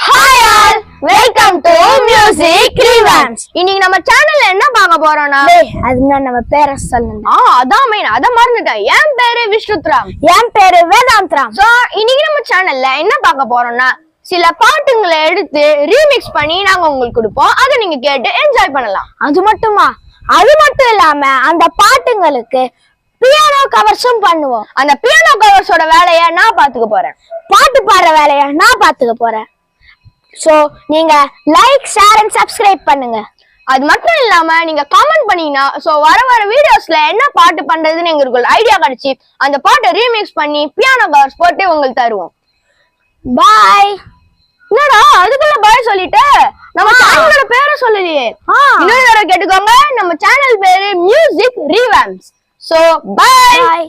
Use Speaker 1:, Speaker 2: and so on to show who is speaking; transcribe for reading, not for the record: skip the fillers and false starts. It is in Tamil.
Speaker 1: Hi all, welcome to Music Revamps. இன்னைக்கு நம்ம சேனல்ல என்ன பார்க்க போறோம்னா
Speaker 2: அதுதான் நம்ம பேரை சொல்லணும்.
Speaker 1: அதான் மெயின். அத மறந்துட்டேன். என் பேரு விஷ்ணுத்ராம்.
Speaker 2: என் பேரு வேதாந்த்ராம்.
Speaker 1: சோ இன்னைக்கு நம்ம சேனல்ல என்ன பார்க்க போறோம்னா சில பாட்டுங்களை எடுத்து ரீமிக்ஸ் பண்ணி நாங்க உங்களுக்கு கொடுப்போம். அதை நீங்க கேட்டு என்ஜாய் பண்ணலாம்.
Speaker 2: அது மட்டுமா? அது மட்டும் இல்லாம அந்த பாட்டுங்களுக்கு பியானோ கவர்ஸும் பண்ணுவோம்.
Speaker 1: அந்த பியானோ கவர்ஸோட வேலையை நான் பாத்துக்க போறேன்.
Speaker 2: பாட்டு பாடுற வேலையை நான் பாத்துக்க போறேன். சோ நீங்க லைக், ஷேர் அண்ட் சப்ஸ்கிரைப் பண்ணுங்க.
Speaker 1: அது மட்டும் இல்லாம நீங்க காமெண்ட் பண்ணீங்கன்னா சோ வர வீடியோஸ்ல என்ன பாட்டு பண்றதுன்னு எங்களுக்கு ஒரு ஐடியா கிடைச்சி அந்த பாட்டை ரீமிக்ஸ் பண்ணி பியானோ கவர்ஸ் போட்டு உங்களுக்கு தருவோம்.
Speaker 2: பாய்.
Speaker 1: என்னடா அதுக்குள்ள பாய் சொல்லிட்டு நம்ம சேனலோட பேரை சொல்லலையே. இன்னொரு தடவை கேட்டுக்கோங்க. நம்ம சேனல் பேரு மியூசிக் ரீவாம்ப்ஸ். சோ பாய்.